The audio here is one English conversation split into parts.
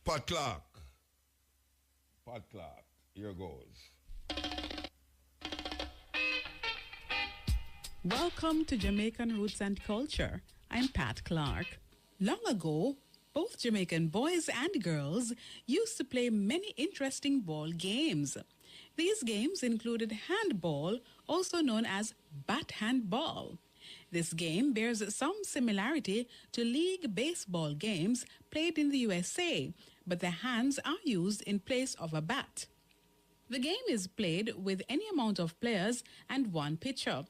Pat Clark. Pat Clark. Here goes. Welcome to Jamaican Roots and Culture. I'm Pat Clark. Long ago, both Jamaican boys and girls used to play many interesting ball games. These games included handball, also known as bat handball. This game bears some similarity to league baseball games played in the USA, but the hands are used in place of a bat. The game is played with any amount of players and one pitcher.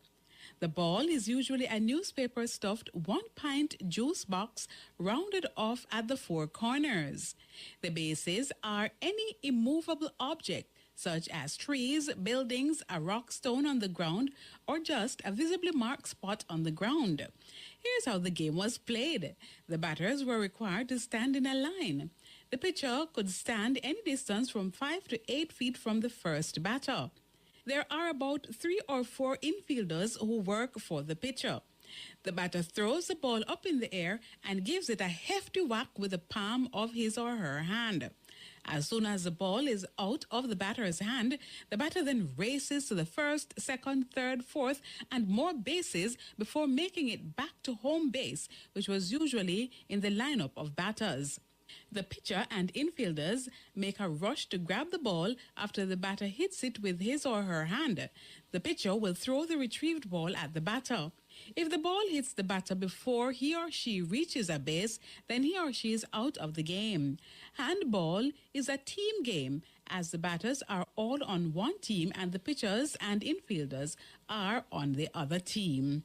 The ball is usually a newspaper-stuffed 1-pint juice box rounded off at the four corners. The bases are any immovable object, such as trees, buildings, a rock stone on the ground, or just a visibly marked spot on the ground. Here's how the game was played. The batters were required to stand in a line. The pitcher could stand any distance from 5 to 8 feet from the first batter. There are about 3 or 4 infielders who work for the pitcher. The batter throws the ball up in the air and gives it a hefty whack with the palm of his or her hand. As soon as the ball is out of the batter's hand, the batter then races to the first, second, third, fourth, and more bases before making it back to home base, which was usually in the lineup of batters. The pitcher and infielders make a rush to grab the ball after the batter hits it with his or her hand. The pitcher will throw the retrieved ball at the batter. If the ball hits the batter before he or she reaches a base, then he or she is out of the game. Handball is a team game, as the batters are all on one team and the pitchers and infielders are on the other team.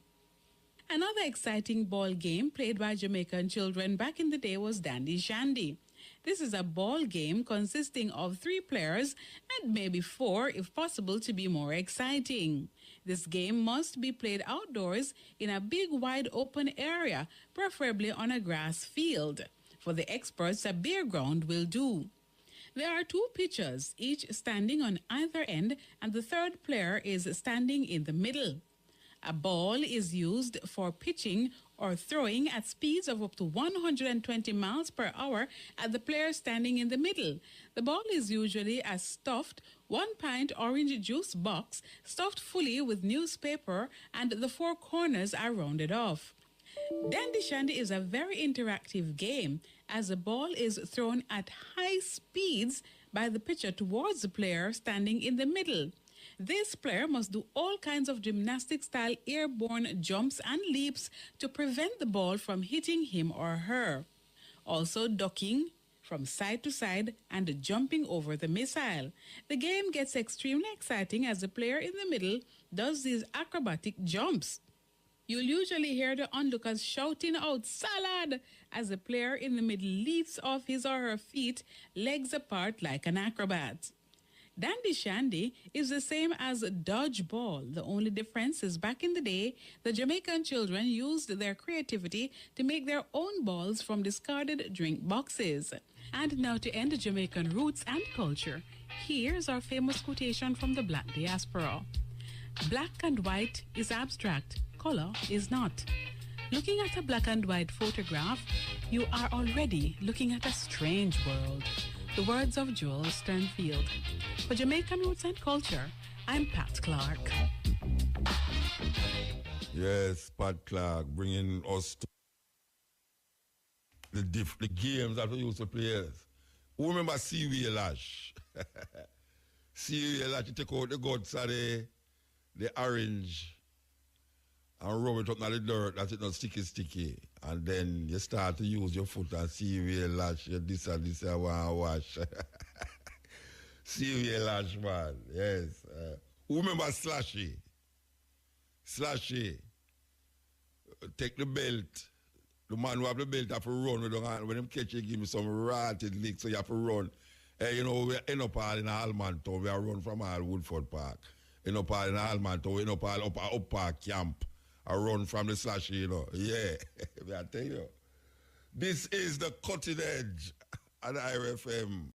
Another exciting ball game played by Jamaican children back in the day was Dandy Shandy. This is a ball game consisting of 3 players and maybe 4 if possible to be more exciting. This game must be played outdoors in a big wide open area, preferably on a grass field. For the experts, a bare ground will do. There are 2 pitchers, each standing on either end, and the third player is standing in the middle. A ball is used for pitching or throwing at speeds of up to 120 miles per hour at the player standing in the middle. The ball is usually a stuffed 1-pint orange juice box stuffed fully with newspaper, and the 4 corners are rounded off. Dandy Shandy is a very interactive game, as the ball is thrown at high speeds by the pitcher towards the player standing in the middle. This player must do all kinds of gymnastic-style airborne jumps and leaps to prevent the ball from hitting him or her. Also ducking from side to side and jumping over the missile. The game gets extremely exciting as the player in the middle does these acrobatic jumps. You'll usually hear the onlookers shouting out "Salad!" as the player in the middle leaps off his or her feet, legs apart like an acrobat. Dandy Shandy is the same as dodgeball. The only difference is back in the day, the Jamaican children used their creativity to make their own balls from discarded drink boxes. And now, to end Jamaican roots and culture, here's our famous quotation from the Black diaspora. Black and white is abstract, color is not. Looking at a black and white photograph, you are already looking at a strange world. The words of Joel Sternfield. For Jamaican Roots and Culture, I'm Pat Clark. Yes, Pat Clark, bringing us to the games that we used to play. Who remember Seaway Lash? Seaway Lash, you take out the guts of the orange and rub it up in the dirt, that's it not sticky. And then you start to use your foot and Seaway Lash, you this and I want to wash. Seaway Lash, man, yes. Who remember Slashy? Slashy. Take the belt. The man who have the belt have to run with the hand. When him catch you, give me some rotted lick, so you have to run. You know, we end up all in Allman Town. We are run from all Woodford Park. End up all in Allman Town. End up all up Park Camp. I run from the Slashy, you know. Yeah, I tell you. This is the cutting edge at IRFM.